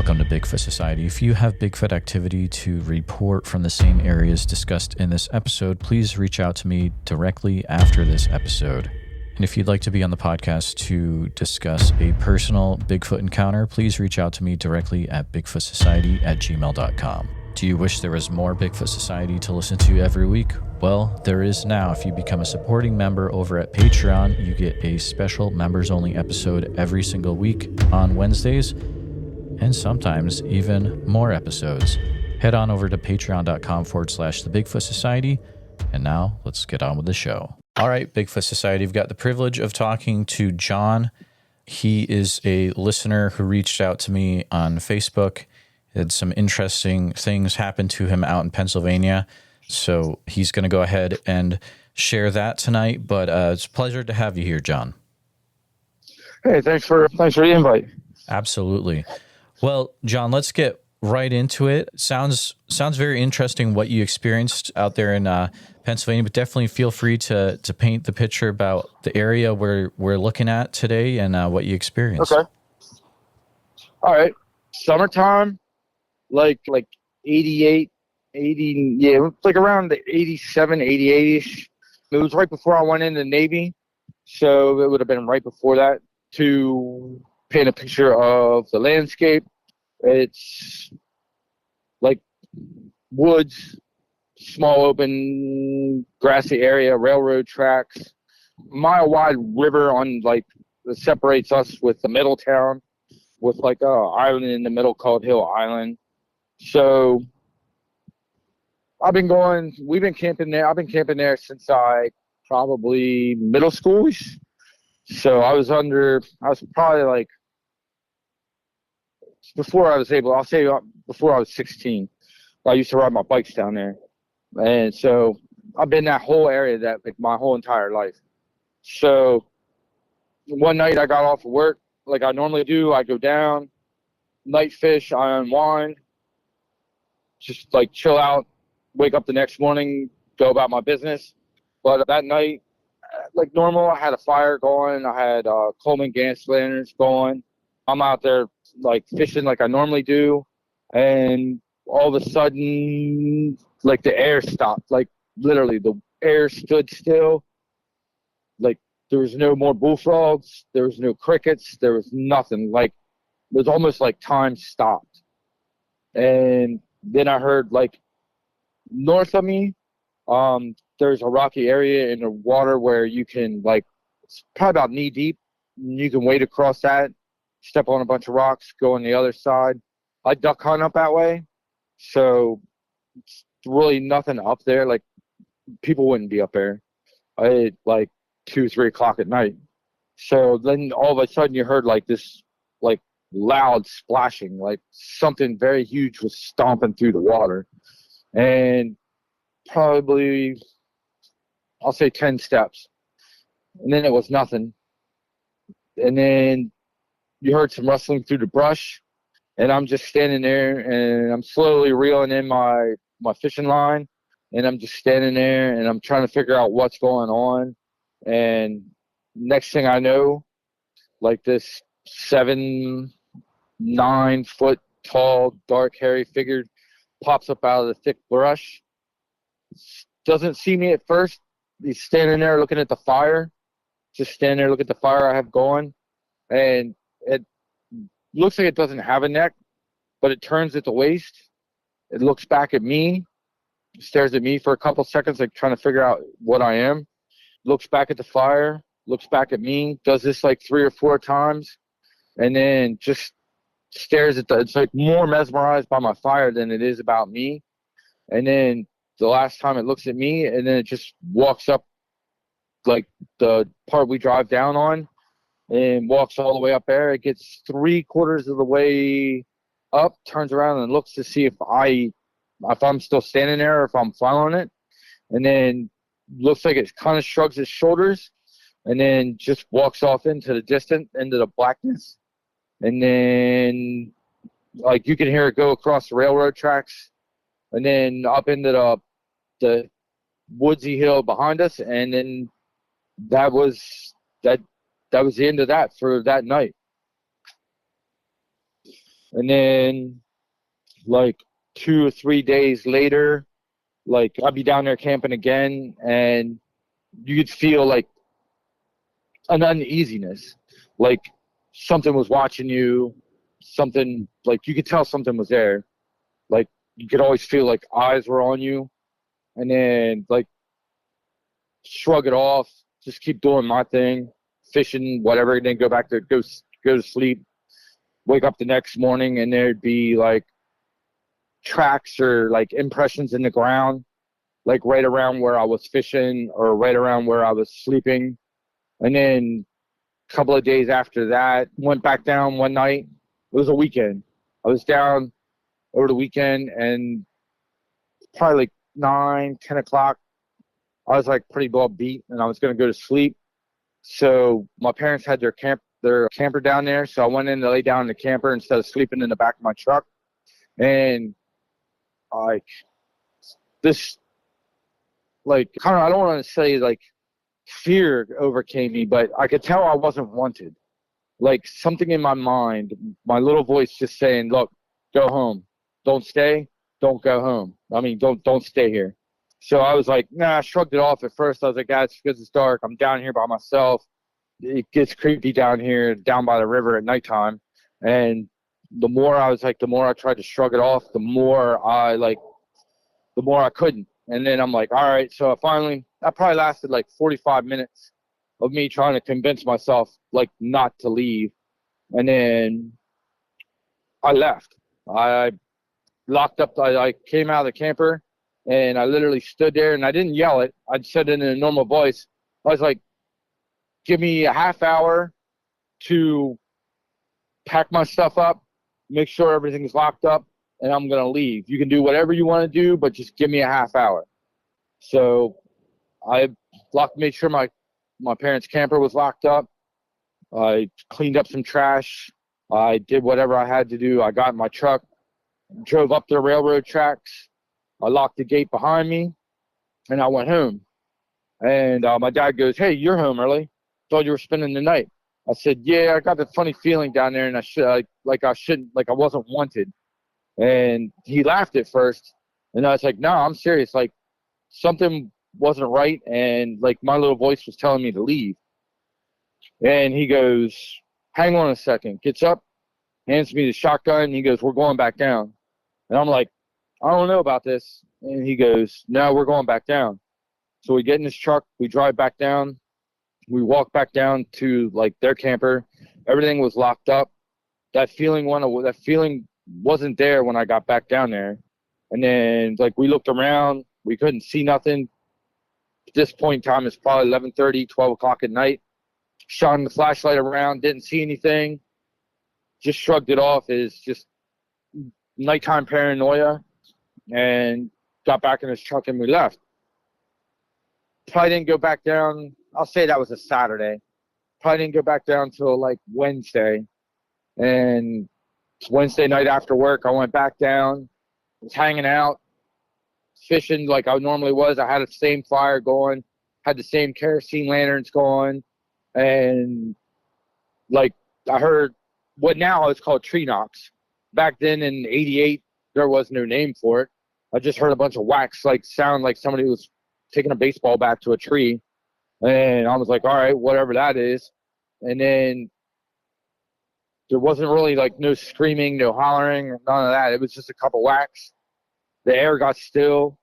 Welcome to Bigfoot Society. If you have Bigfoot activity to report from the same areas discussed in this episode, please reach out to me directly after this episode. And if you'd like to be on the podcast to discuss a personal Bigfoot encounter, please reach out to me directly at bigfootsociety@gmail.com. Do you wish there was more Bigfoot Society to listen to every week? Well, there is now. If you become a supporting member over at Patreon, you get a special members-only episode every single week on Wednesdays, and sometimes even more episodes. Head on over to patreon.com/The Bigfoot Society. And now let's get on with the show. All right, Bigfoot Society, we've got the privilege of talking to John. He is a listener who reached out to me on Facebook. Had some interesting things happen to him out in Pennsylvania. So he's going to go ahead and share that tonight. But it's a pleasure to have you here, John. Hey, thanks for the invite. Absolutely. Well, John, let's get right into it. Sounds very interesting what you experienced out there in Pennsylvania, but definitely feel free to paint the picture about the area we're looking at today and what you experienced. Okay. All right. Summertime, like 88, 80, yeah, it was like around the 87, 88-ish. It was right before I went in the Navy, so it would have been right before that to paint a picture of the landscape. It's like woods, small open grassy area, railroad tracks, mile-wide river on that separates us with the middle town, with like a island in the middle called Hill Island. So we've been camping there. I've been camping there since I probably middle school. So I was probably before I was 16. I used to ride my bikes down there. And so I've been that whole area my whole entire life. So one night I got off of work like I normally do. I go down, night fish, I unwind, just chill out, wake up the next morning, go about my business. But that night, like normal, I had a fire going. I had Coleman gas lanterns going. I'm out there fishing like I normally do. And all of a sudden, the air stopped. Literally, the air stood still. There was no more bullfrogs. There was no crickets. There was nothing. It was almost like time stopped. And then I heard north of me, there's a rocky area in the water where you can it's probably about knee deep. You can wade across that, step on a bunch of rocks, go on the other side. I duck hunt up that way, so it's really nothing up there. People wouldn't be up there at 2, 3 o'clock at night. So then all of a sudden you heard this loud splashing, something very huge was stomping through the water. And probably, I'll say 10 steps. And then it was nothing. And then you heard some rustling through the brush. And I'm just standing there and I'm slowly reeling in my fishing line. And I'm just standing there and I'm trying to figure out what's going on. And next thing I know, this 7, 9 foot tall, dark, hairy figure pops up out of the thick brush. Doesn't see me at first. He's standing there looking at the fire. Just standing there looking at the fire I have going. And it looks like it doesn't have a neck, but it turns at the waist. It looks back at me, stares at me for a couple seconds, trying to figure out what I am. Looks back at the fire, looks back at me, does this 3 or 4 times, and then just stares at it's more mesmerized by my fire than it is about me. And then the last time it looks at me, and then it just walks up the part we drive down on and walks all the way up there. It gets 3/4 of the way up, turns around and looks to see if I'm still standing there or if I'm following it. And then looks like it kind of shrugs its shoulders and then just walks off into the blackness. And then you can hear it go across the railroad tracks and then up into the woodsy hill behind us. And then that was the end of that for that night. And then like 2 or 3 days later, like I'd be down there camping again, and you could feel like an uneasiness, like something was watching you, something like you could tell something was there. Like you could always feel like eyes were on you, and then like shrug it off, just keep doing my thing, fishing, whatever, and then go to sleep. Wake up the next morning, and there'd be like tracks or like impressions in the ground, like right around where I was fishing or right around where I was sleeping. And then a couple of days after that, went back down one night. It was a weekend. I was down over the weekend, and probably like 9, 10 o'clock, I was like pretty well beat, and I was going to go to sleep. So my parents had their camper down there. So I went in to lay down in the camper instead of sleeping in the back of my truck. And like this, like kind of, I don't want to say like fear overcame me, but I could tell I wasn't wanted. Like something in my mind, my little voice just saying, look, go home. Don't stay. Don't go home. I mean, don't stay here. So I was like, nah, I shrugged it off at first. I was like, it's because it's dark. I'm down here by myself. It gets creepy down here, down by the river at nighttime. And the more I tried to shrug it off, the more I couldn't. And then I'm like, all right. So that probably lasted like 45 minutes of me trying to convince myself like not to leave. And then I left. I locked up. I came out of the camper, and I literally stood there, and I didn't yell it. I said it in a normal voice. I was like, give me a half hour to pack my stuff up, make sure everything's locked up, and I'm going to leave. You can do whatever you want to do, but just give me a half hour. So I made sure my parents' camper was locked up. I cleaned up some trash. I did whatever I had to do. I got in my truck, drove up the railroad tracks. I locked the gate behind me, and I went home. And my dad goes, hey, you're home early. Thought you were spending the night. I said, yeah, I got a funny feeling down there, and I wasn't wanted. And he laughed at first, and I was like, no, I'm serious. Like something wasn't right, and like my little voice was telling me to leave. And he goes, hang on a second. Gets up, hands me the shotgun, and he goes, we're going back down. And I'm like, I don't know about this. And he goes, no, we're going back down. So we get in his truck, we drive back down. We walk back down to like their camper. Everything was locked up. That feeling wasn't there when I got back down there. And then like we looked around, we couldn't see nothing. At this point in time, it's probably 11:30, 12 o'clock at night. Shone the flashlight around, didn't see anything. Just shrugged it off as just nighttime paranoia, and got back in his truck, and we left. Probably didn't go back down. I'll say that was a Saturday. Probably didn't go back down till like Wednesday. And Wednesday night after work, I went back down, was hanging out, fishing like I normally was. I had the same fire going, had the same kerosene lanterns going, and like I heard what now is called tree knocks. Back then in '88, there was no name for it. I just heard a bunch of whacks, like sound like somebody was taking a baseball bat to a tree. And I was like, all right, whatever that is. And then there wasn't really like no screaming, no hollering, none of that. It was just a couple whacks. The air got still.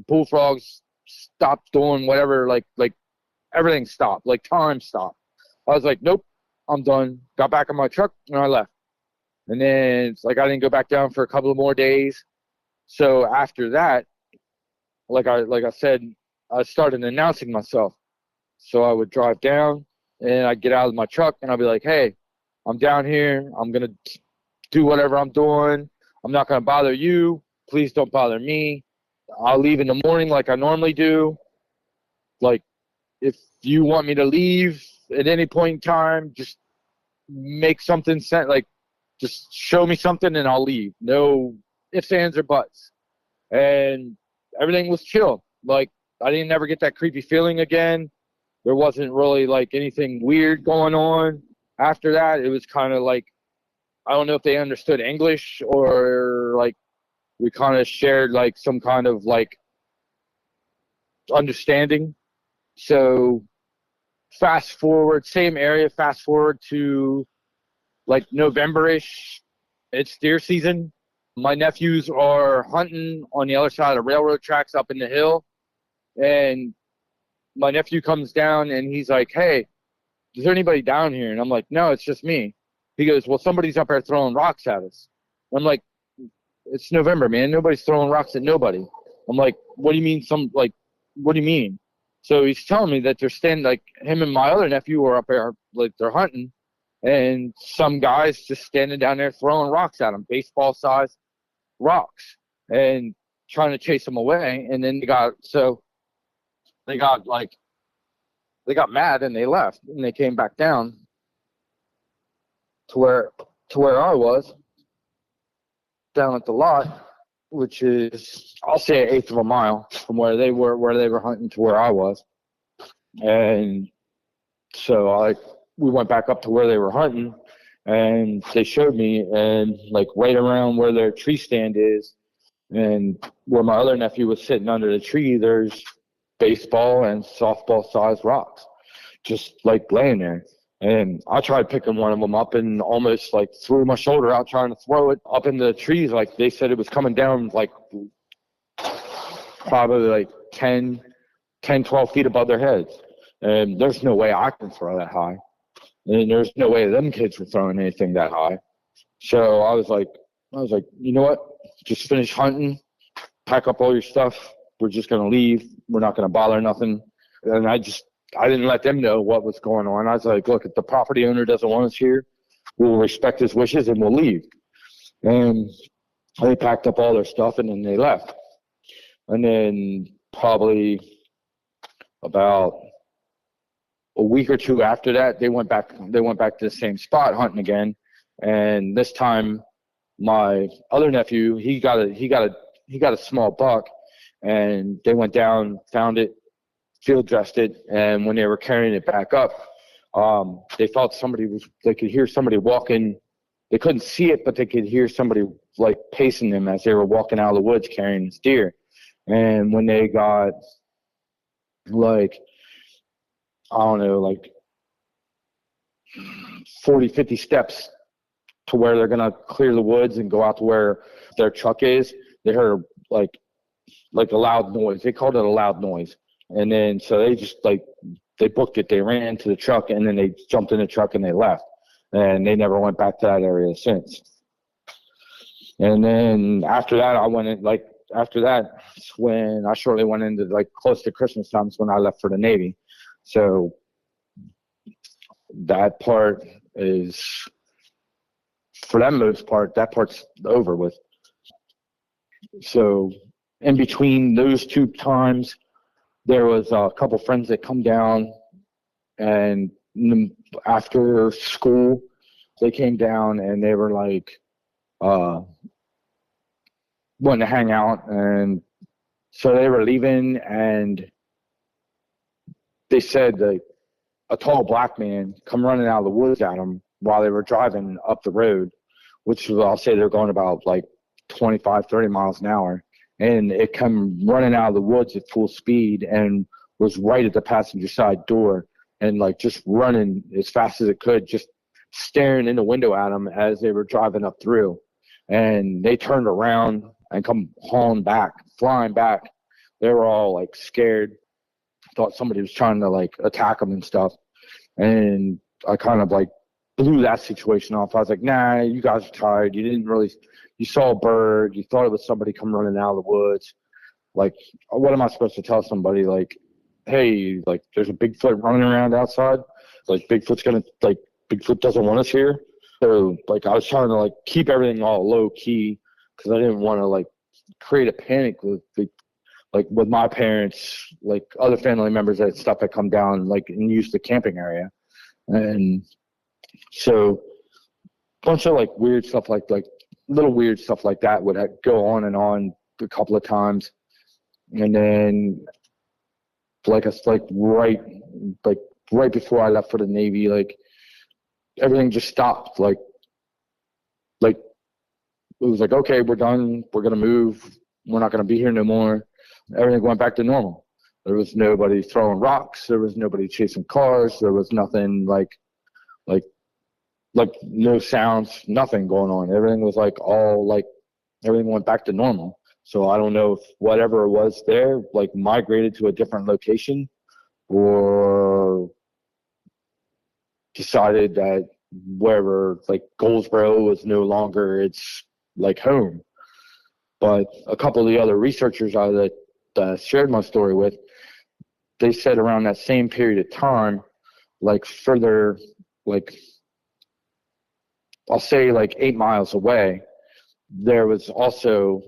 Bullfrogs stopped doing whatever, like everything stopped, like time stopped. I was like, nope, I'm done. Got back in my truck and I left. And then it's like I didn't go back down for a couple of more days. So after that, like I said, I started announcing myself. So I would drive down, and I'd get out of my truck, and I'd be like, hey, I'm down here. I'm going to do whatever I'm doing. I'm not going to bother you. Please don't bother me. I'll leave in the morning like I normally do. Like, if you want me to leave at any point in time, just make something sense. Like, just show me something, and I'll leave. No ifs, ands, or buts. And everything was chill. Like, I didn't ever get that creepy feeling again. There wasn't really like anything weird going on. After that, it was kind of like I don't know if they understood English or like we kind of shared like some kind of like understanding. So fast forward, same area, fast forward to like November-ish. It's deer season. My nephews are hunting on the other side of the railroad tracks up in the hill. And my nephew comes down and he's like, hey, is there anybody down here? And I'm like, no, it's just me. He goes, well, somebody's up there throwing rocks at us. I'm like, it's November, man. Nobody's throwing rocks at nobody. I'm like, what do you mean what do you mean? So he's telling me that they're standing, like him and my other nephew are up there, like they're hunting, and some guys just standing down there throwing rocks at them, baseball size rocks, and trying to chase them away. And then they got mad and they left and they came back down to where I was, down at the lot, which is, I'll say, an eighth of a mile from where they were hunting to where I was. And so we went back up to where they were hunting, and they showed me, and like right around where their tree stand is and where my other nephew was sitting under the tree, there's baseball and softball sized rocks just like laying there. And I tried picking one of them up and almost like threw my shoulder out trying to throw it up in the trees. Like they said it was coming down like probably like 12 feet above their heads. And there's no way I can throw that high. And there's no way them kids were throwing anything that high. So I was like, you know what? Just finish hunting, pack up all your stuff. We're just going to leave. We're not going to bother nothing. And I didn't let them know what was going on. I was like, look, if the property owner doesn't want us here, we'll respect his wishes and we'll leave. And they packed up all their stuff and then they left. And then probably about a week or two after that, they went back to the same spot hunting again. And this time my other nephew, he got a small buck, and they went down, found it, field dressed it, and when they were carrying it back up, they felt they could hear somebody walking. They couldn't see it, but they could hear somebody like pacing them as they were walking out of the woods carrying this deer. And when they got like, I don't know, like 40, 50 steps to where they're going to clear the woods and go out to where their truck is, they heard like a loud noise. They called it a loud noise. And then, so they just they booked it. They ran to the truck and then they jumped in the truck and they left. And they never went back to that area since. And then after that, when I shortly went into like close to Christmas times when I left for the Navy. So that part is, for that most part, that part's over with. So in between those two times, there was a couple friends that come down, and after school, they came down and they were like, wanting to hang out. And so they were leaving, and they said that a tall black man come running out of the woods at them while they were driving up the road, which I'll say they're going about like 25, 30 miles an hour. And it come running out of the woods at full speed and was right at the passenger side door, and like just running as fast as it could, just staring in the window at them as they were driving up through. And they turned around and come hauling back, flying back. They were all like scared, thought somebody was trying to like attack them and stuff. And I kind of like blew that situation off. I was like, nah, you guys are tired. You saw a bird. You thought it was somebody come running out of the woods. Like, what am I supposed to tell somebody? Like, hey, like, there's a Bigfoot running around outside. Like, Bigfoot doesn't want us here. So, like, I was trying to, like, keep everything all low key because I didn't want to, like, create a panic with my parents, like, other family members that stuff that come down, like, and use the camping area. And so, a bunch of, like, weird stuff like little weird stuff like that would go on and on a couple of times. And then right before I left for the Navy, like everything just stopped. Like like, it was like, okay, we're done. We're going to move. We're not going to be here no more. Everything went back to normal. There was nobody throwing rocks. There was nobody chasing cars. There was nothing like no sounds, nothing going on. Everything was like all like, everything went back to normal. So I don't know if whatever was there, like migrated to a different location or decided that wherever like Goldsboro was no longer its like home. But a couple of the other researchers that shared my story with, they said around that same period of time, like further, like I'll say like 8 miles away, there was also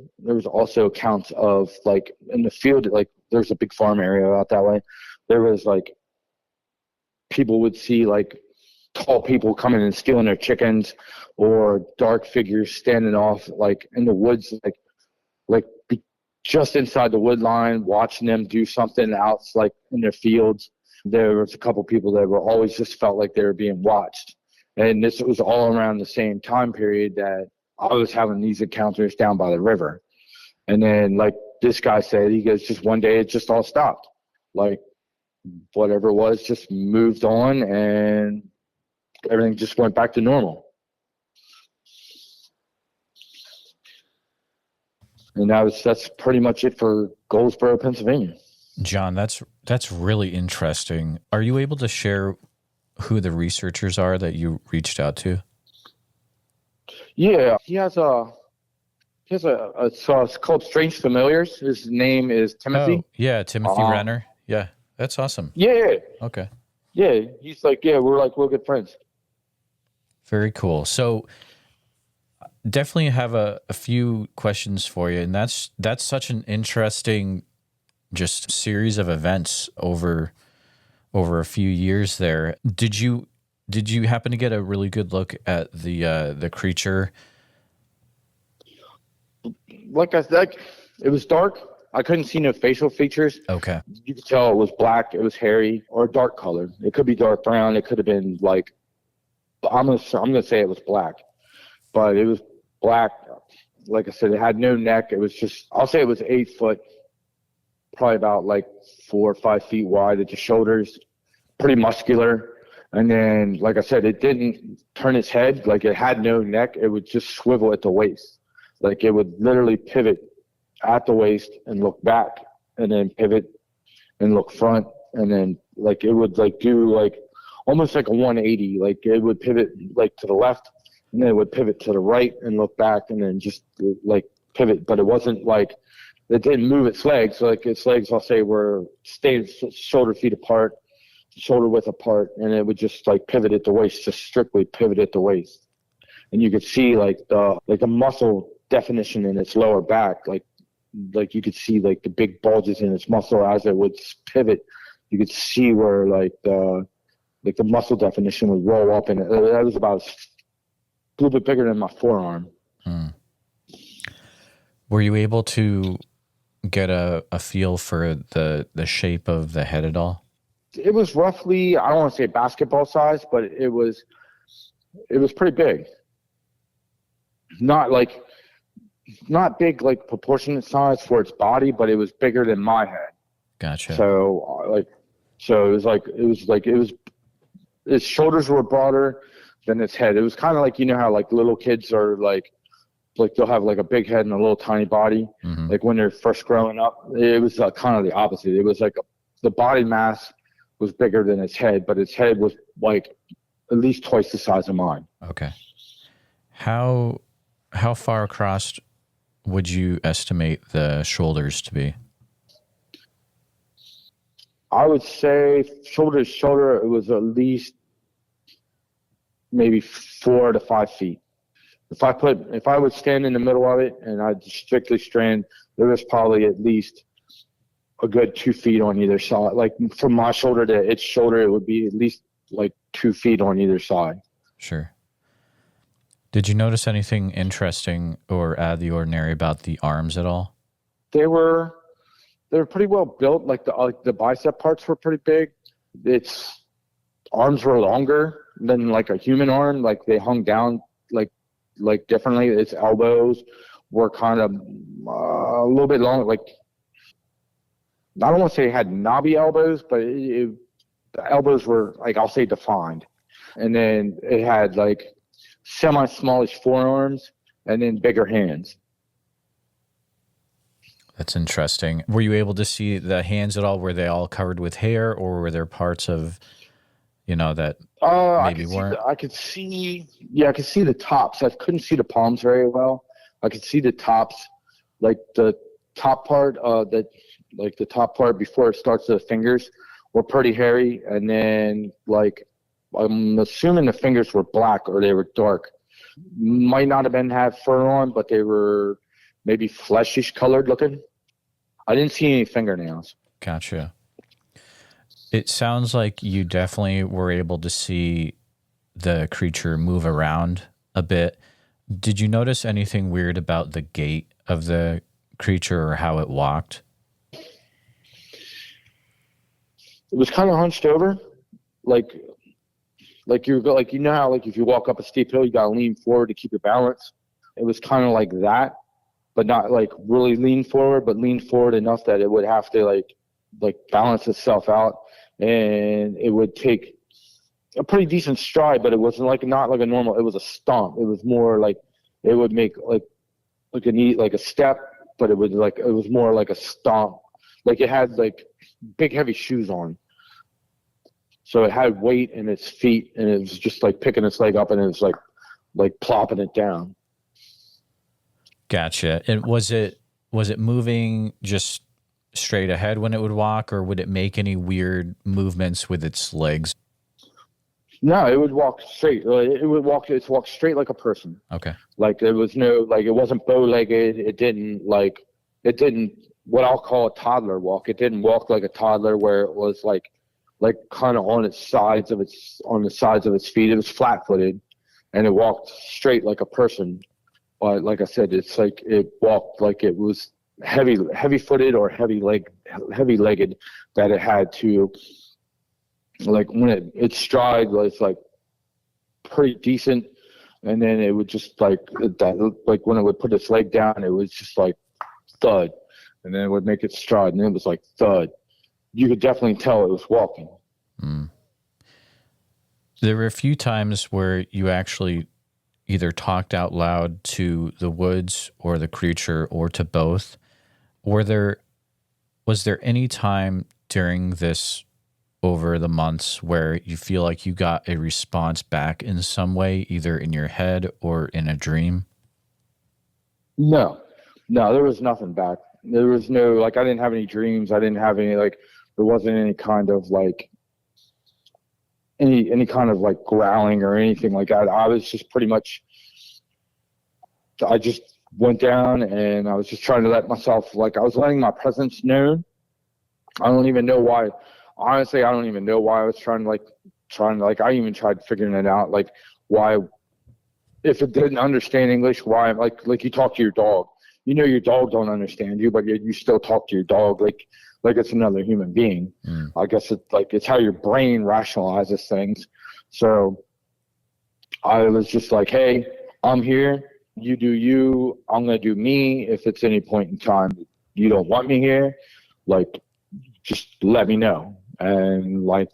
accounts of like in the field, like there's a big farm area out that way. There was like people would see like tall people coming and stealing their chickens, or dark figures standing off like in the woods, like just inside the wood line, watching them do something out like in their fields. There was a couple people that were always just felt like they were being watched. And this was all around the same time period that I was having these encounters down by the river. And then like this guy said, he goes, just one day it just all stopped. Like whatever it was just moved on and everything just went back to normal. And that's pretty much it for Goldsboro, Pennsylvania. John, that's really interesting. Are you able to share who the researchers are that you reached out to? Yeah, it's called Strange Familiars. His name is Timothy. Oh, yeah, Timothy Renner. Yeah, that's awesome. Yeah. Okay. Yeah, he's like, yeah, we're good friends. Very cool. So definitely have a few questions for you, and that's such an interesting just series of events over a few years there. Did you happen to get a really good look at the creature? Like I said, it was dark. I couldn't see no facial features. Okay. You could tell it was black, it was hairy, or dark color. It could be dark brown. It could have been like, I'm gonna say it was black, but it was black. Like I said, it had no neck. It was just, I'll say it was 8 foot, probably about like 4 or 5 feet wide at the shoulders, pretty muscular. And then, like I said, it didn't turn its head. Like it had no neck. It would just swivel at the waist. Like it would literally pivot at the waist and look back, and then pivot and look front. And then like it would like do like almost like a 180. Like it would pivot like to the left, and then it would pivot to the right and look back, and then just like pivot. But it wasn't like, it didn't move its legs. Like its legs, I'll say, were stayed shoulder feet apart, shoulder width apart, and it would just like pivot at the waist, just strictly pivot at the waist. And you could see like the muscle definition in its lower back, like you could see like the big bulges in its muscle as it would pivot. You could see where like the muscle definition would roll up, and that was about a little bit bigger than my forearm. Were you able to get a feel for the shape of the head at all? It was roughly, I don't want to say basketball size, but it was pretty big. Not big like proportionate size for its body, but it was bigger than my head. Gotcha. So its shoulders were broader than its head. It was kind of like, you know how like little kids are like they'll have like a big head and a little tiny body. Mm-hmm. Like when they're first growing up, it was kind of the opposite. It was like the body mass was bigger than its head, but its head was like at least twice the size of mine. Okay. How far across would you estimate the shoulders to be? I would say shoulder to shoulder, it was at least maybe 4 to 5 feet. If I would stand in the middle of it and I'd strictly strand, there was probably at least a good 2 feet on either side. Like from my shoulder to its shoulder, it would be at least like 2 feet on either side. Sure. Did you notice anything interesting or out of the ordinary about the arms at all? They were pretty well built. Like the bicep parts were pretty big. Its arms were longer than like a human arm. Like they hung down like like differently. Its elbows were kind of a little bit long, like I don't want to say it had knobby elbows, but the elbows were like, I'll say defined. And then it had like semi-smallish forearms and then bigger hands. That's interesting. Were you able to see the hands at all? Were they all covered with hair, or were there parts of, that maybe weren't? I could see the tops. I couldn't see the palms very well. I could see the tops, like the top part, the top part before it starts to the fingers were pretty hairy. And then like, I'm assuming the fingers were black or they were dark. Might not have fur on, but they were maybe fleshish colored looking. I didn't see any fingernails. Gotcha. It sounds like you definitely were able to see the creature move around a bit. Did you notice anything weird about the gait of the creature or how it walked? It was kind of hunched over, like how like if you walk up a steep hill, you gotta lean forward to keep your balance. It was kind of like that, but not like really lean forward, but lean forward enough that it would have to like balance itself out, and it would take a pretty decent stride, but it wasn't not like a normal. It was a stomp. It was more like it would make like a step, but it was more like a stomp. Like it had like big heavy shoes on. So it had weight in its feet, and it was just like picking its leg up, and it was like plopping it down. Gotcha. And was it moving just straight ahead when it would walk, or would it make any weird movements with its legs? No, it would walk straight. It walk straight like a person. Okay. Like there was no, like it wasn't bow-legged. It didn't what I'll call a toddler walk. It didn't walk like a toddler where it was like kind of on the sides of its feet. It was flat-footed, and it walked straight like a person. But like I said, it's like it walked like it was heavy-footed or heavy-legged, that it had to, like when its stride was like pretty decent, and then it would just like that, like when it would put its leg down, it was just like thud, and then it would make its stride, and it was like thud. You could definitely tell it was walking. Mm. There were a few times where you actually either talked out loud to the woods or the creature, or to both. Was there any time during this, over the months, where you feel like you got a response back in some way, either in your head or in a dream? No, there was nothing back. There was no, like, I didn't have any dreams. I didn't have any, like, there wasn't any kind of like any kind of like growling or anything like that. I was just pretty much, I just went down, and I was just trying to let myself, like, I was letting my presence known. I don't even know why. Honestly, I don't even know why I was trying to I even tried figuring it out, like why, if it didn't understand English, why, like you talk to your dog. Your dog don't understand you, but you still talk to your dog like it's another human being. Mm. I guess it's how your brain rationalizes things. So I was just like, hey, I'm here. You do you. I'm going to do me. If it's any point in time you don't want me here, like, just let me know. And like,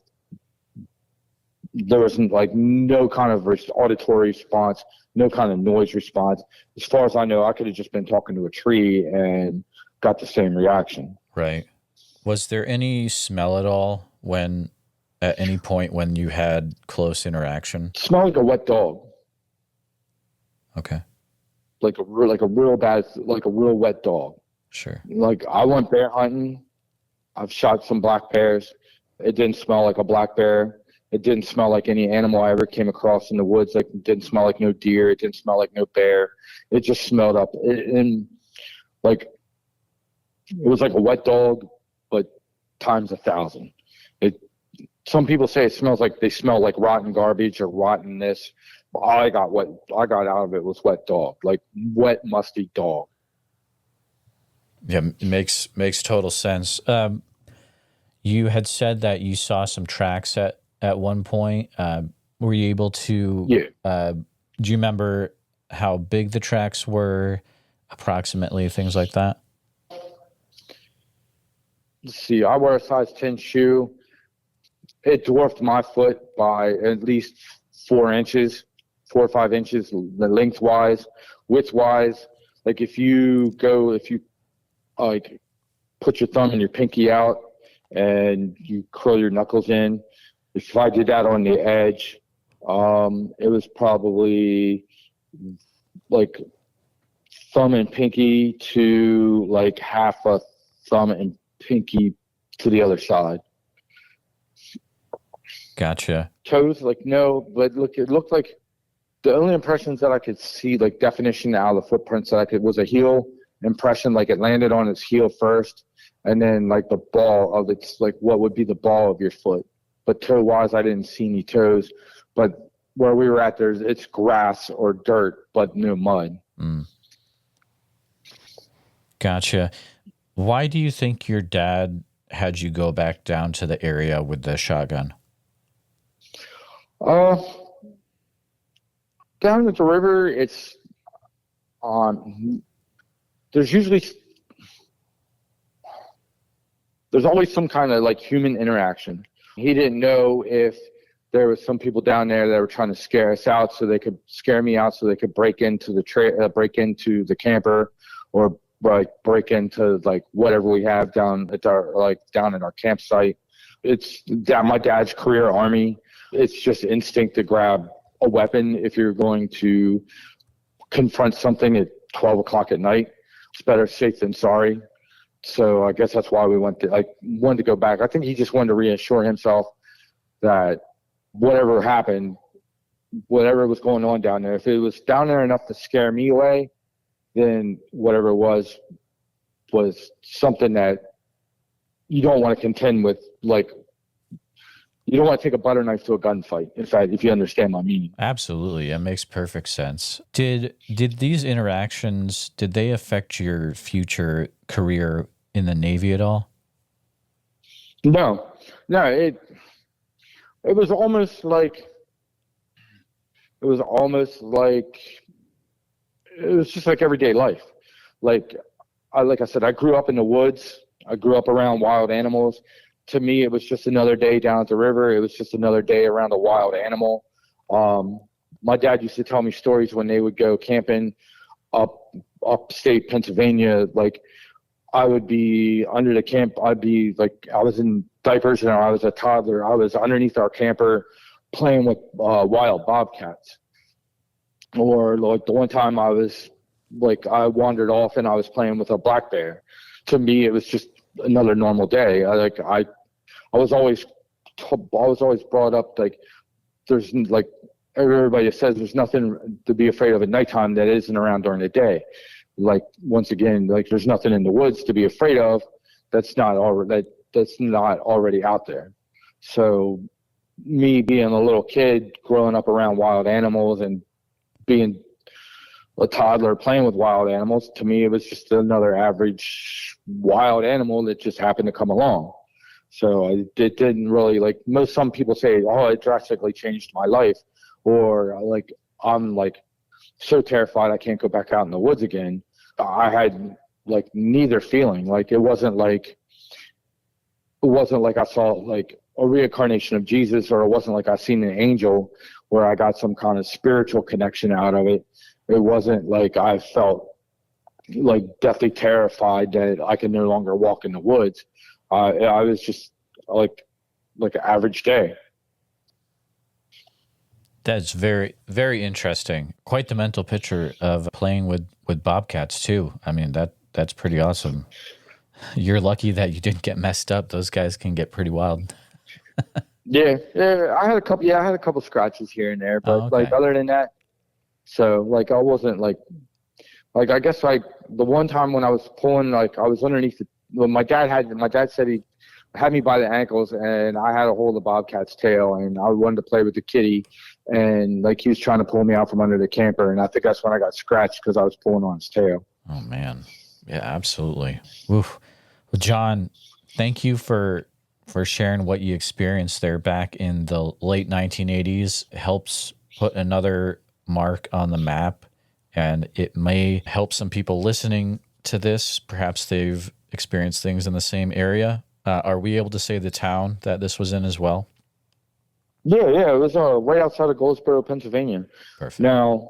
there was like no kind of auditory response, no kind of noise response. As far as I know, I could have just been talking to a tree and got the same reaction. Right. Was there any smell at all at any point when you had close interaction? It smelled like a wet dog. Okay. Like a real wet dog. Sure. Like, I went bear hunting. I've shot some black bears. It didn't smell like a black bear. It didn't smell like any animal I ever came across in the woods. Like, it didn't smell like no deer. It didn't smell like no bear. It just smelled up. It was like a wet dog, but times 1,000. Some people say it smells like, they smell like rotten garbage or rotten this. All I got out of it was wet dog, like wet, musty dog. Yeah, it makes total sense. You had said that you saw some tracks at one point. Were you able to? Yeah. Do you remember how big the tracks were, approximately, things like that? Let's see. I wear a size 10 shoe. It dwarfed my foot by at least 4 inches, 4 or 5 inches lengthwise, widthwise. Like if you like put your thumb and your pinky out and you curl your knuckles in, if I did that on the edge, it was probably like thumb and pinky to like half a thumb and pinky to the other side. Gotcha. Toes, like no, but look, it looked like the only impressions that I could see, like definition out of the footprints that I could, was a heel impression, like it landed on its heel first, and then like the ball of its, like what would be the ball of your foot. But toe wise, I didn't see any toes. But where we were at, it's grass or dirt, but no mud. Mm. Gotcha. Why do you think your dad had you go back down to the area with the shotgun? Down at the river, it's there's always some kind of like human interaction. He didn't know if there was some people down there that were trying to scare us out, so they could scare me out, so they could break into the camper, or like break into like whatever we have down at our campsite. It's my dad's career Army. It's just instinct to grab a weapon if you're going to confront something at 12 o'clock at night. It's better safe than sorry. So I guess that's why we wanted to go back. I think he just wanted to reassure himself that whatever happened, whatever was going on down there, if it was down there enough to scare me away, then whatever it was something that you don't want to contend with. Like, you don't want to take a butter knife to a gunfight, in fact, if you understand my meaning. Absolutely. It makes perfect sense. Did these interactions, did they affect your future career in the Navy at all? No, it was almost like, it was just like everyday life. Like I said, I grew up in the woods. I grew up around wild animals. To me, it was just another day down at the river. It was just another day around a wild animal. My dad used to tell me stories when they would go camping upstate Pennsylvania. Like, I would be under the camp. I was in diapers and I was a toddler. I was underneath our camper playing with wild bobcats. Or like the one time I wandered off and I was playing with a black bear. To me, it was just another normal day. I was always brought up like, there's like everybody says there's nothing to be afraid of at nighttime that isn't around during the day. Like, once again, like, there's nothing in the woods to be afraid of that's not already out there. So me being a little kid growing up around wild animals and being a toddler playing with wild animals, to me it was just another average wild animal that just happened to come along. So it didn't really, like some people say, oh, it drastically changed my life, or like I'm like so terrified I can't go back out in the woods again. I had like neither feeling. Like, it wasn't like I saw like a reincarnation of Jesus, or it wasn't like I seen an angel where I got some kind of spiritual connection out of it. It wasn't like I felt like deathly terrified that I could no longer walk in the woods. I was just like an average day. That's very, very interesting. Quite the mental picture of playing with bobcats too. I mean, that's pretty awesome. You're lucky that you didn't get messed up. Those guys can get pretty wild. Yeah, I had a couple scratches here and there, but like other than that, so like I wasn't like I guess like the one time when I was pulling, like I was underneath my dad said he had me by the ankles and I had a hold of the bobcat's tail and I wanted to play with the kitty, and like he was trying to pull me out from under the camper, and I think that's when I got scratched because I was pulling on his tail. Oh man. Yeah, absolutely. Oof. Well, John, thank you for sharing what you experienced there back in the late 1980s. It helps put another mark on the map and it may help some people listening to this. Perhaps they've experienced things in the same area. Are we able to say the town that this was in as well? Yeah, it was right outside of Goldsboro, Pennsylvania. Perfect. Now,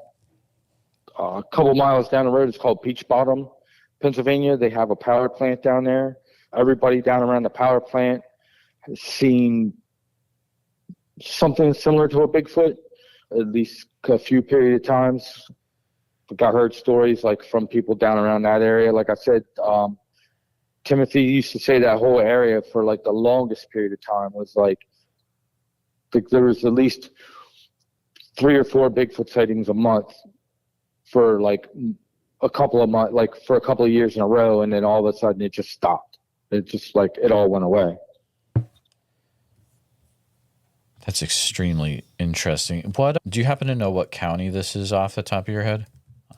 a couple miles down the road, it's called Peach Bottom, Pennsylvania. They have a power plant down there. Everybody down around the power plant has seen something similar to a Bigfoot, at least a few period of times. I heard stories like from people down around that area. Like I said, Timothy used to say that whole area for like the longest period of time was like there was at least 3 or 4 Bigfoot sightings a month for like a couple of months, like for a couple of years in a row, and then all of a sudden it just stopped. It just like it all went away. That's extremely interesting. What do you happen to know what county this is off the top of your head?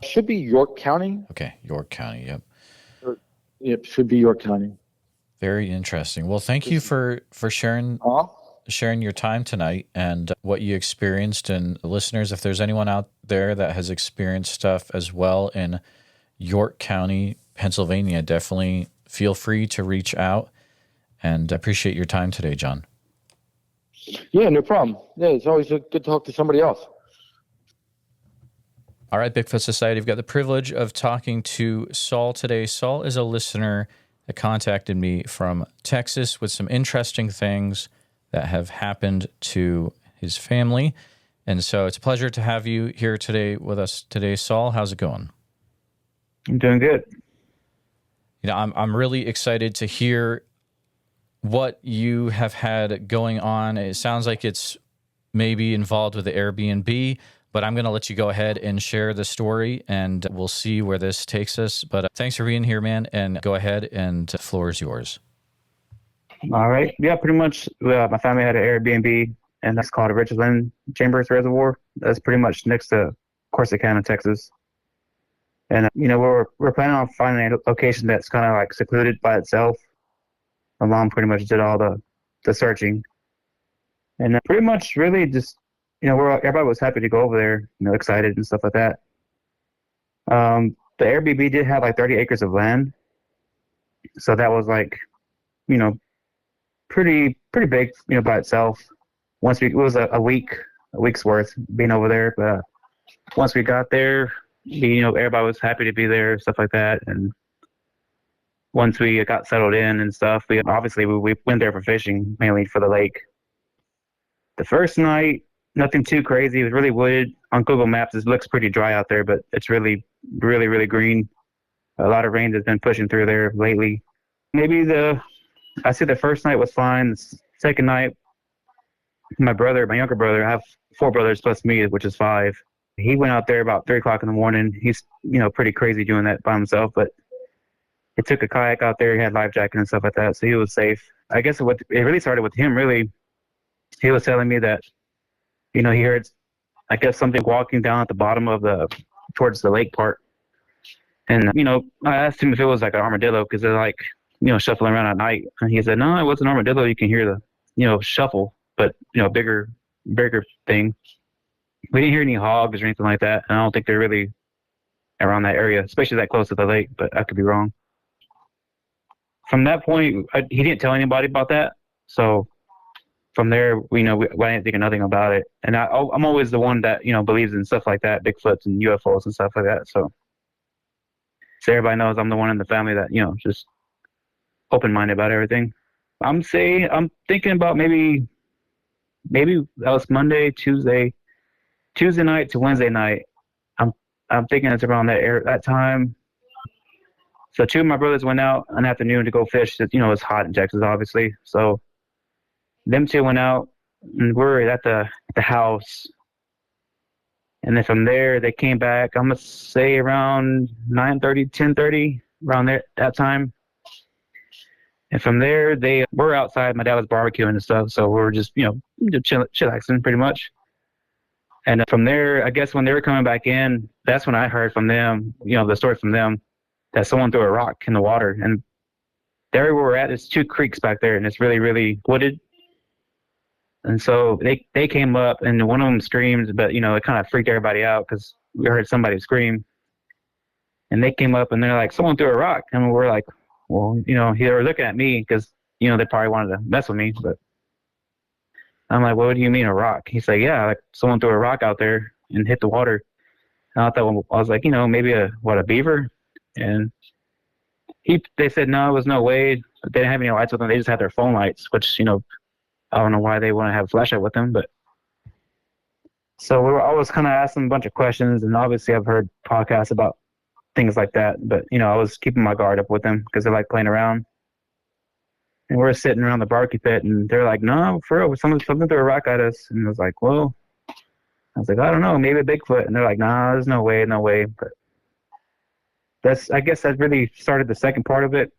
Should be York County. Okay, York County. Yep. Yep, should be York County. Very interesting. Well, thank you for sharing your time tonight and what you experienced. And listeners, if there's anyone out there that has experienced stuff as well in York County, Pennsylvania, definitely feel free to reach out. And I appreciate your time today, John. Yeah, no problem. Yeah, it's always good to talk to somebody else. All right, Bigfoot Society, I've got the privilege of talking to Saul today. Saul is a listener that contacted me from Texas with some interesting things that have happened to his family. And so it's a pleasure to have you here today with us today, Saul. How's it going? I'm doing good. You know, I'm really excited to hear what you have had going on. It sounds like it's maybe involved with the Airbnb, but I'm going to let you go ahead and share the story, and we'll see where this takes us. But thanks for being here, man, and go ahead, and the floor is yours. All right. Yeah, pretty much my family had an Airbnb, and that's called a Richland-Chambers Reservoir. That's pretty much next to Corsicana, Texas. And, we're planning on finding a location that's kind of like secluded by itself. My mom pretty much did all the searching. And pretty much really just, everybody was happy to go over there, excited and stuff like that. The Airbnb did have like 30 acres of land. So that was like, pretty big, by itself. It was a week's worth being over there. But once we got there, everybody was happy to be there, stuff like that. And once we got settled in and stuff, we went there for fishing, mainly for the lake. The first night, nothing too crazy. It was really wooded. On Google Maps, it looks pretty dry out there, but it's really, really, really green. A lot of rain has been pushing through there lately. I say the first night was fine. The second night, my younger brother, I have 4 brothers plus me, which is 5. He went out there about 3 o'clock in the morning. He's, pretty crazy doing that by himself, but he took a kayak out there. He had life jacket and stuff like that, so he was safe. I guess it really started with him, really. He was telling me that, he heard, I guess, something walking down at the bottom towards the lake part. And, I asked him if it was like an armadillo, because they're like, shuffling around at night. And he said, no, it wasn't an armadillo. You can hear the, shuffle, but, bigger thing. We didn't hear any hogs or anything like that. And I don't think they're really around that area, especially that close to the lake, but I could be wrong. From that point, he didn't tell anybody about that. So from there, I didn't think of nothing about it. And I'm always the one that, believes in stuff like that, Bigfoots and UFOs and stuff like that. So everybody knows I'm the one in the family that, just open-minded about everything. I'm thinking about maybe that was Monday, Tuesday night to Wednesday night. I'm thinking it's around that time. So 2 of my brothers went out in the afternoon to go fish. It's hot in Texas, obviously. So them 2 went out, and we're at the house. And then from there, they came back, I'm going to say around 9:30, 10:30, around there, that time. And from there, they were outside. My dad was barbecuing and stuff, so we were just, chillaxing pretty much. And from there, I guess when they were coming back in, that's when I heard from them, the story from them, that someone threw a rock in the water. And there where we're at, there's 2 creeks back there, and it's really, really wooded. And so they came up, and one of them screamed, but, it kind of freaked everybody out because we heard somebody scream. And they came up and they're like, someone threw a rock. And we're like, well, you know, they were looking at me because, you know, they probably wanted to mess with me. But I'm like, what do you mean a rock? He's like, yeah, like someone threw a rock out there and hit the water. And I thought, I was like, you know, maybe a beaver? And they said, no, it was no way. They didn't have any lights with them. They just had their phone lights, which, you know, I don't know why they want to have a flashlight with them. But so we were always kind of asking a bunch of questions. And obviously I've heard podcasts about things like that. But, you know, I was keeping my guard up with them because they like playing around. And we're sitting around the barbecue pit and they're like, no, for real, something threw a rock at us. And I was like, well, I was like, I don't know, maybe a Bigfoot. And they're like, nah, there's no way. But I guess that really started the second part of it.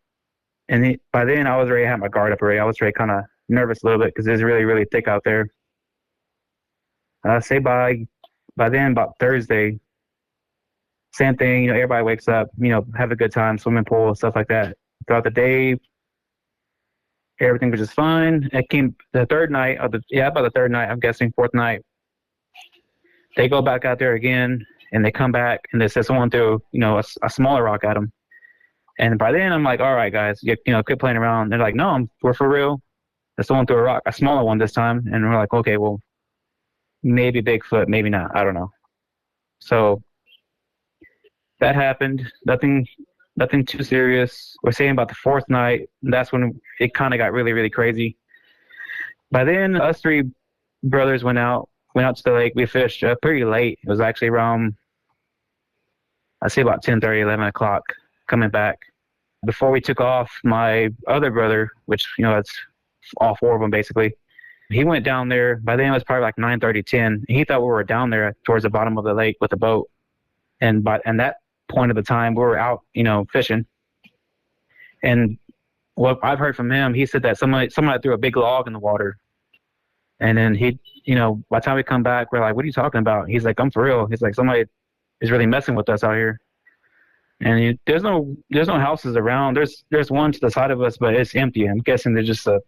And by then I was already had my guard up already. I was already kind of nervous a little bit because it was really, really thick out there. Say by then, about Thursday, same thing, you know, everybody wakes up, you know, have a good time, swimming pool, stuff like that. Throughout the day, everything was just fine. It came the third night, about the third night, I'm guessing, fourth night. They go back out there again, and they come back, and they said someone threw, you know, a smaller rock at them. And by then, I'm like, all right, guys, you know, quit playing around. They're like, no, we're for real. Someone threw a rock, a smaller one this time. And we're like, okay, well, maybe Bigfoot, maybe not. I don't know. So that happened. Nothing too serious. We're saying about the fourth night, and that's when it kind of got really, really crazy. By then, us three brothers went out to the lake. We fished pretty late. It was actually around, I'd say about 10:30, 11 o'clock coming back. Before we took off, my other brother, which, you know, that's all four of them basically, he went down there. By then it was probably like 9:30, 10. He thought we were down there towards the bottom of the lake with a boat. And that point of the time, we were out, you know, fishing. And what I've heard from him, he said that somebody threw a big log in the water. And then he, you know, by the time we come back, we're like, what are you talking about? He's like, I'm for real. He's like, somebody is really messing with us out here. And there's no houses around. There's one to the side of us, but it's empty. I'm guessing there's just a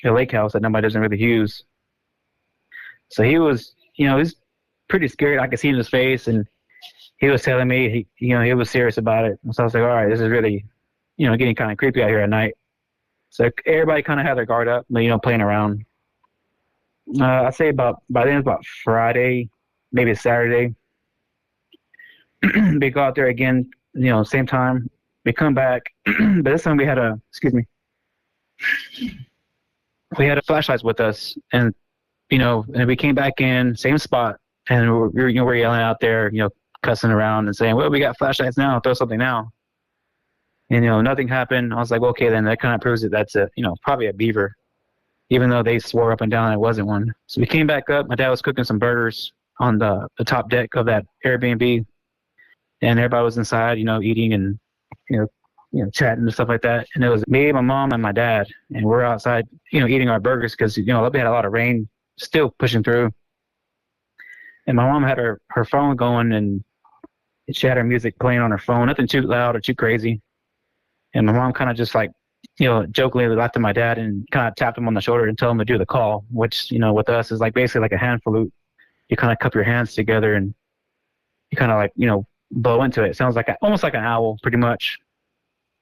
lake house that nobody doesn't really use. So he was, you know, he's pretty scared. I could see in his face, and he was telling me, he was serious about it. So I was like, all right, this is really, you know, getting kind of creepy out here at night. So everybody kind of had their guard up, you know, playing around. I'd say by then it's about Friday, maybe Saturday. We go out there again, you know, same time. We come back, but this time we had flashlights with us, and, you know, and we came back in, same spot, and we're yelling out there, you know, cussing around and saying, well, we got flashlights now, throw something now. And, you know, nothing happened. I was like, okay, then that kind of proves that that's probably a beaver, even though they swore up and down it wasn't one. So we came back up. My dad was cooking some burgers on the top deck of that Airbnb, and everybody was inside, you know, eating and, you know, chatting and stuff like that. And it was me, my mom, and my dad, and we're outside, you know, eating our burgers because, you know, we had a lot of rain still pushing through. And my mom had her phone going, and she had her music playing on her phone, nothing too loud or too crazy. And my mom kind of just, like, you know, jokingly laughed at my dad and kind of tapped him on the shoulder and told him to do the call, which, you know, with us is like basically like a hand flute. You kind of cup your hands together and you kind of, like, you know, blow into it. It sounds like almost like an owl, pretty much.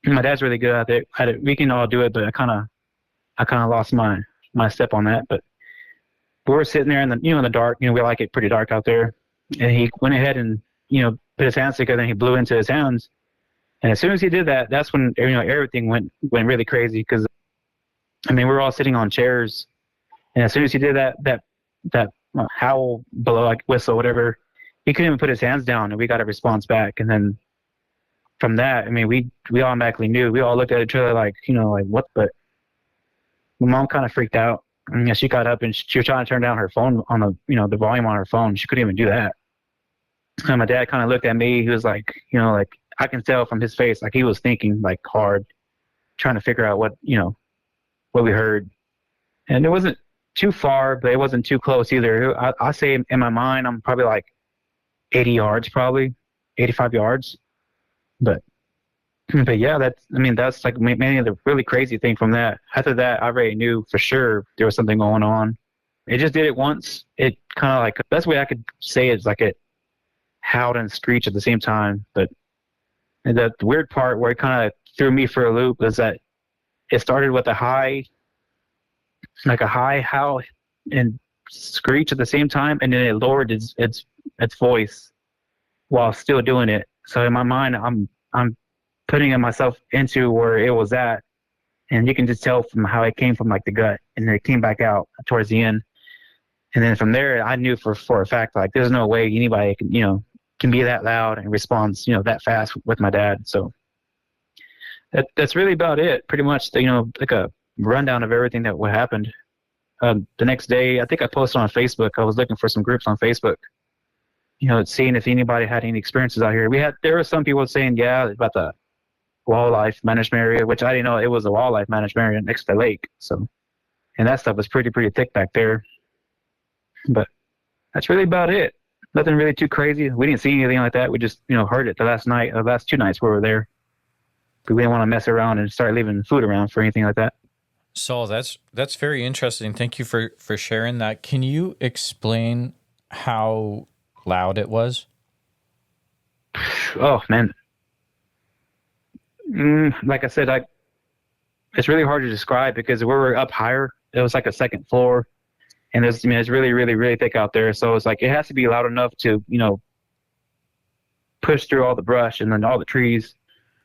And my dad's really good at it. We can all do it, but I kind of lost my step on that. But we were sitting there in the dark. You know, we like it pretty dark out there. And he went ahead and, you know, put his hands together, and he blew into his hands. And as soon as he did that, that's when, you know, everything went really crazy. Because, I mean, we were all sitting on chairs, and as soon as he did that howl, below, like whistle, whatever, he couldn't even put his hands down, and we got a response back. And then from that, I mean, we automatically knew. We all looked at each other like, you know, like what? But my mom kind of freaked out. I mean, she got up and she was trying to turn down her phone on the volume on her phone. She couldn't even do that. And my dad kind of looked at me. He was like, you know, like, I can tell from his face, like, he was thinking, like, hard, trying to figure out what we heard. And it wasn't too far, but it wasn't too close either. I say in my mind, I'm probably like 80 yards, probably 85 yards. But yeah, that's like mainly the really crazy thing from that. After that, I already knew for sure there was something going on. It just did it once. It kind of like, best way I could say it is like it howled and screeched at the same time. But And the weird part where it kind of threw me for a loop is that it started with a high howl and screech at the same time, and then it lowered its voice while still doing it. So in my mind, I'm putting myself into where it was at, and you can just tell from how it came from like the gut, and then it came back out towards the end. And then from there, I knew for a fact, like, there's no way anybody can be that loud and respond, that fast with my dad. So that's really about it. Pretty much, like a rundown of everything that what happened. The next day, I think I posted on Facebook. I was looking for some groups on Facebook, seeing if anybody had any experiences out here. There were some people saying, yeah, about the wildlife management area, which I didn't know it was a wildlife management area next to the lake. So, and that stuff was pretty thick back there. But that's really about it. Nothing really too crazy. We didn't see anything like that. We just, heard it the last 2 nights we were there. We didn't want to mess around and start leaving food around for anything like that. Saul, that's very interesting. Thank you for sharing that. Can you explain how loud it was? Oh, man. Like I said, it's really hard to describe because we were up higher. It was like a second floor, and it's really, really, really thick out there. So it's like it has to be loud enough to, push through all the brush and then all the trees,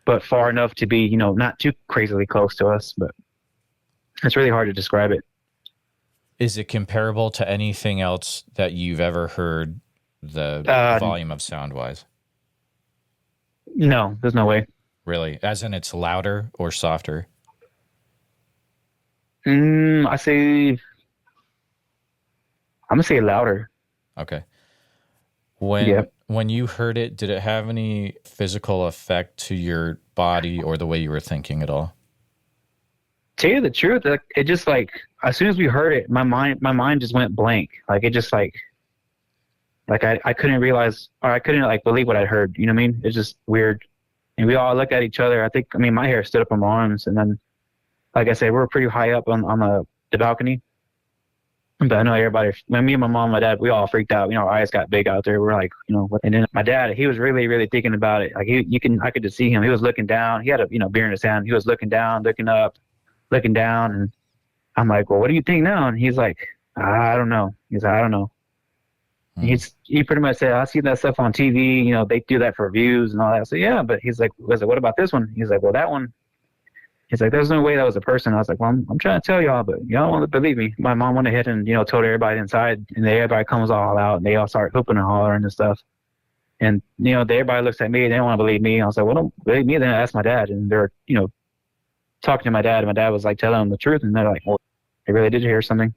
but far enough to be, not too crazily close to us. But it's really hard to describe it. Is it comparable to anything else that you've ever heard, the volume of sound-wise? No, there's no way. Really? As in it's louder or softer? I'm going to say louder. Okay. When you heard it, did it have any physical effect to your body or the way you were thinking at all? Tell you the truth, it just like, as soon as we heard it, my mind just went blank. Like it just like I couldn't realize, or I couldn't like believe what I heard. You know what I mean? It's just weird. And we all looked at each other. My hair stood up on my arms. And then, like I said, we were pretty high up on the balcony. But I know everybody, when me and my mom and my dad, we all freaked out. Our eyes got big out there. We're like, what? And then my dad, he was really, really thinking about it. Like I could just see him. He was looking down. He had a, beer in his hand. He was looking down, looking up, looking down. And I'm like, well, what do you think now? And he's like, I don't know. He's like, I don't know. He pretty much said, I see that stuff on TV, they do that for views and all that. So yeah, but he's like, what about this one? He's like, well, that one. He's like, there's no way that was a person. I was like, well, I'm trying to tell y'all, but y'all won't believe me. My mom went ahead and, told everybody inside, and everybody comes all out, and they all start hooping and hollering and stuff. And, everybody looks at me, they don't want to believe me. I was like, well, don't believe me, then ask my dad. And they're, talking to my dad, and my dad was like telling them the truth, and they're like, well, they really did hear something.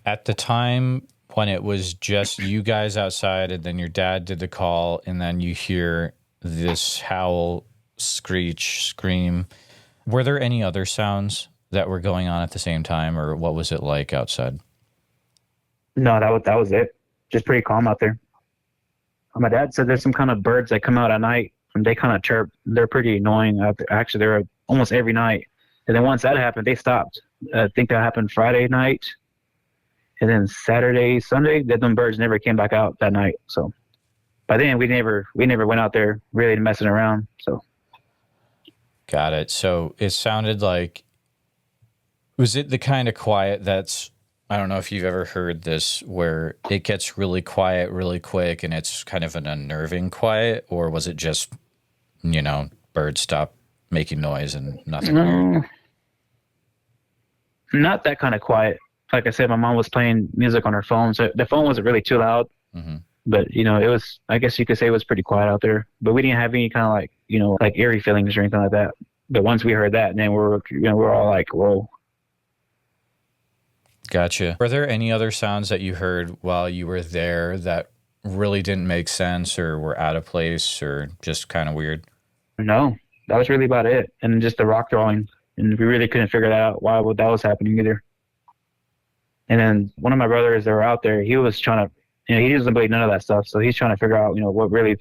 At the time when it was just you guys outside, and then your dad did the call, and then you hear this howl, screech, scream, were there any other sounds that were going on at the same time, or what was it like outside? No, that was it. Just pretty calm out there. My dad said there's some kind of birds that come out at night, and they kind of chirp. They're pretty annoying. Actually, they're almost every night. And then once that happened, they stopped. I think that happened Friday night. And then Saturday, Sunday, them birds never came back out that night. So by then, we never went out there really messing around. So. Got it. So it sounded like, was it the kind of quiet that's, I don't know if you've ever heard this, where it gets really quiet really quick and it's kind of an unnerving quiet, or was it just, birds stop making noise and nothing weird? Not that kind of quiet. Like I said, my mom was playing music on her phone, so the phone wasn't really too loud. Mm-hmm. But, it was, I guess you could say it was pretty quiet out there. But we didn't have any kind of like, like eerie feelings or anything like that. But once we heard that, then we're all like, whoa. Gotcha. Were there any other sounds that you heard while you were there that really didn't make sense or were out of place or just kind of weird? No, that was really about it. And just the rock throwing. And we really couldn't figure out why that was happening either. And then one of my brothers that were out there, he was trying to, he doesn't believe none of that stuff. So he's trying to figure out, what really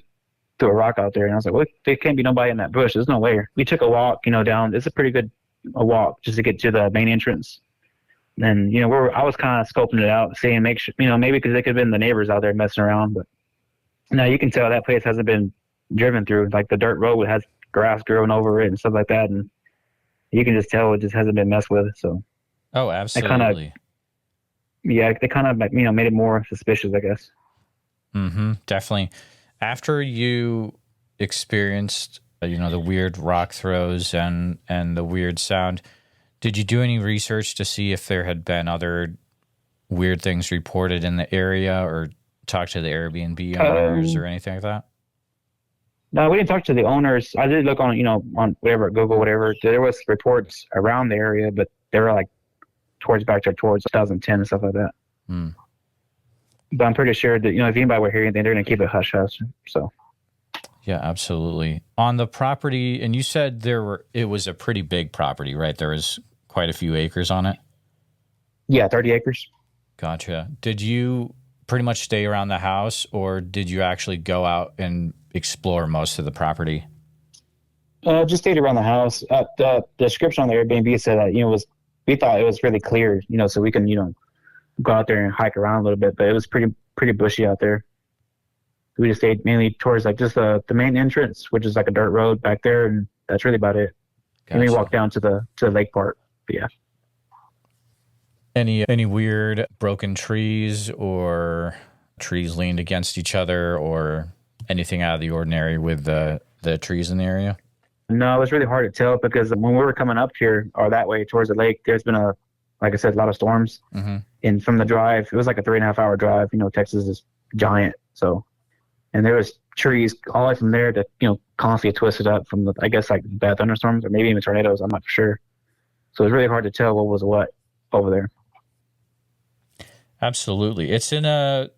threw a rock out there. And I was like, well, there can't be nobody in that bush. There's no way. We took a walk, down. It's a pretty good walk just to get to the main entrance. And, I was kind of scoping it out, seeing, make sure, maybe because they could have been the neighbors out there messing around. But now you can tell that place hasn't been driven through. Like the dirt road has grass growing over it and stuff like that, and you can just tell it just hasn't been messed with. So Oh, absolutely. They kind of made it more suspicious, I guess. Mm-hmm. Definitely. After you experienced, the weird rock throws and the weird sound, did you do any research to see if there had been other weird things reported in the area, or talk to the Airbnb owners or anything like that? No, we didn't talk to the owners. I did look on, on whatever, Google, whatever. There was reports around the area, but they were like towards 2010 and stuff like that. Hmm. But I'm pretty sure that, if anybody were hearing anything, they're going to keep it hush hush. So. Yeah, absolutely. On the property, and you said it was a pretty big property, right? There was quite a few acres on it. Yeah, 30 acres. Gotcha. Did you pretty much stay around the house, or did you actually go out and explore most of the property? Just stayed around the house. The description on the Airbnb said that, we thought it was really clear, so we can, go out there and hike around a little bit, but it was pretty bushy out there. We just stayed mainly towards like just the main entrance, which is like a dirt road back there, and that's really about it. Gotcha. And we walked down to the lake part. But yeah. Any weird broken trees or trees leaned against each other, or anything out of the ordinary with the trees in the area? No, it was really hard to tell because when we were coming up here or that way towards the lake, there's been like I said, a lot of storms. Mm-hmm. And from the drive, it was like a 3.5 hour drive. Texas is giant. So, and there was trees all the way from there that, constantly twisted up from I guess like bad thunderstorms or maybe even tornadoes. I'm not sure. So it was really hard to tell what was what over there. Absolutely. It's in an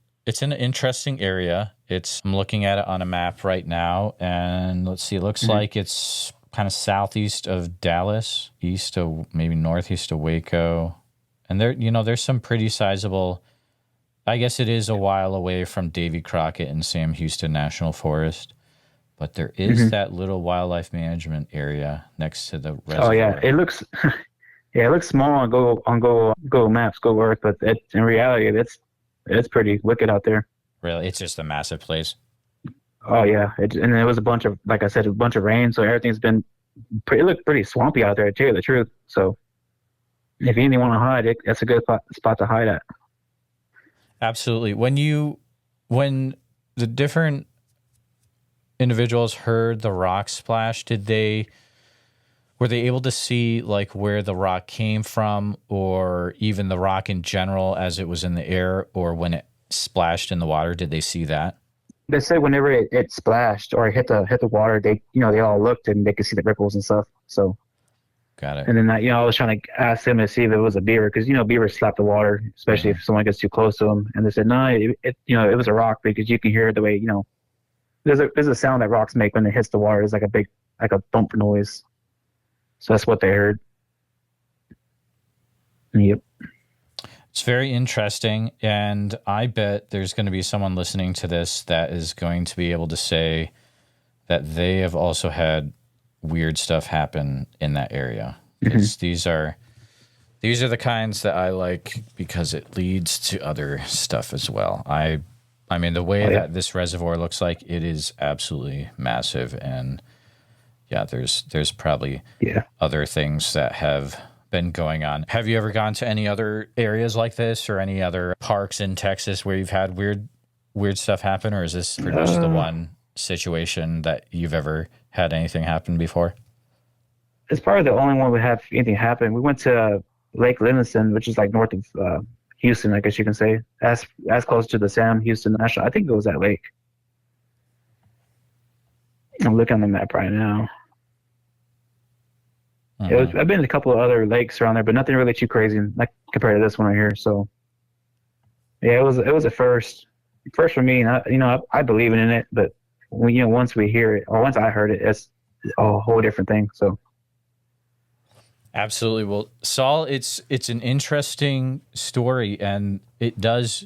interesting area. I'm looking at it on a map right now, and let's see, it looks like it's kind of southeast of Dallas, maybe northeast of Waco. And there's some pretty sizable, I guess it is a while away from Davy Crockett and Sam Houston National Forest, but there is that little wildlife management area next to the reservoir. Oh yeah, it looks small on Google Maps, Google Earth, but in reality, it's pretty wicked out there. Really, it's just a massive place. Oh yeah, and it was a bunch of, like I said, a bunch of rain, so everything's been. It looked pretty swampy out there, to tell you the truth. So, if you want to hide, that's a good spot to hide at. Absolutely. When the different individuals heard the rock splash, were they able to see like where the rock came from, or even the rock in general as it was in the air, or when it splashed in the water? Did they see that? They said whenever it splashed or hit the water, they all looked and they could see the ripples and stuff. So, got it. And then I was trying to ask them to see if it was a beaver, because beavers slap the water, especially if someone gets too close to them. And they said no, it was a rock, because you can hear the way there's a sound that rocks make when it hits the water. It's like a thump noise. So that's what they heard. Yep. It's very interesting, and I bet there's going to be someone listening to this that is going to be able to say that they have also had weird stuff happen in that area. Because these are the kinds that I like, because it leads to other stuff as well. I mean, the way that this reservoir looks like, it is absolutely massive, and yeah, there's probably other things that have been going on. Have you ever gone to any other areas like this, or any other parks in Texas where you've had weird stuff happen, or is this pretty much the one situation that you've ever had anything happen before? It's probably the only one we have anything happen. We went to Lake Livingston, which is like north of Houston, I guess you can say, as close to the Sam Houston National. I think it was that lake. I'm looking on the map right now. I've been to a couple of other lakes around there, but nothing really too crazy, like compared to this one right here. So, yeah, it was a first for me. I believe in it, but once we hear it, or once I heard it, it's a whole different thing. So, absolutely. Well, Saul, it's an interesting story, and it does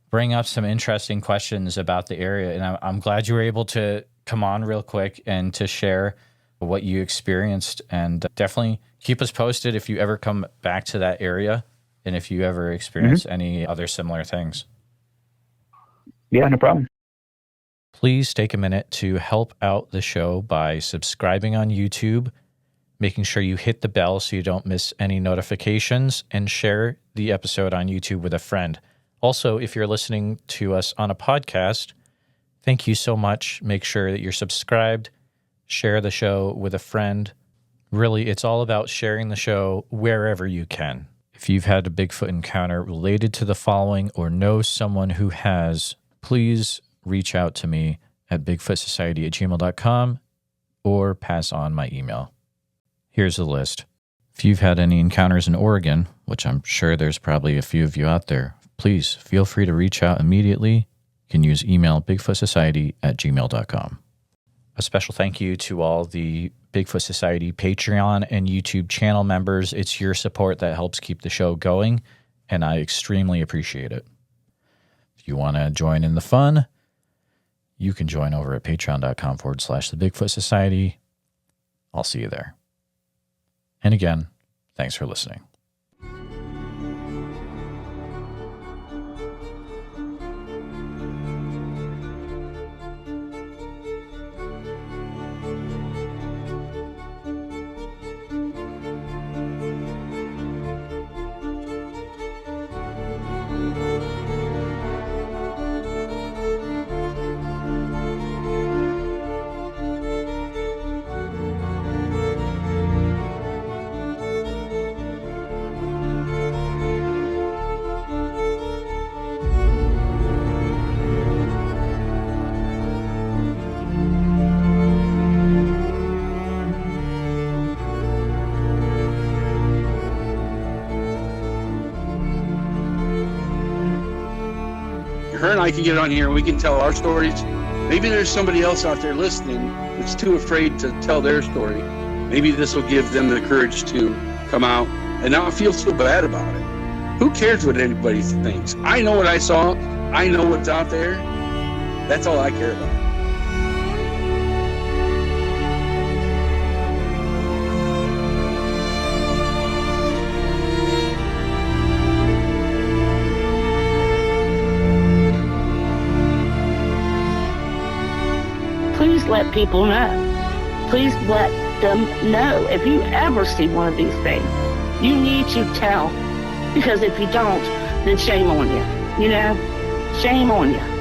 bring up some interesting questions about the area. And I'm glad you were able to come on real quick and to share what you experienced, and definitely keep us posted if you ever come back to that area, and if you ever experience any other similar things. Yeah, no problem. Please take a minute to help out the show by subscribing on YouTube, making sure you hit the bell so you don't miss any notifications, and share the episode on YouTube with a friend. Also, if you're listening to us on a podcast, thank you so much. Make sure that you're subscribed, share the show with a friend. Really, it's all about sharing the show wherever you can. If you've had a Bigfoot encounter related to the following or know someone who has, please reach out to me at bigfootsociety@gmail.com or pass on my email. Here's the list. If you've had any encounters in Oregon, which I'm sure there's probably a few of you out there, please feel free to reach out immediately. You can use email bigfootsociety@gmail.com. A special thank you to all the Bigfoot Society Patreon and YouTube channel members. It's your support that helps keep the show going, and I extremely appreciate it. If you want to join in the fun, you can join over at patreon.com/the Bigfoot Society. I'll see you there. And again, thanks for listening. Her and I can get on here and we can tell our stories. Maybe there's somebody else out there listening that's too afraid to tell their story. Maybe this will give them the courage to come out and not feel so bad about it. Who cares what anybody thinks? I know what I saw. I know what's out there. That's all I care about. Please let people know. Please let them know. If you ever see one of these things, you need to tell. Because if you don't, then shame on you. You know? Shame on you.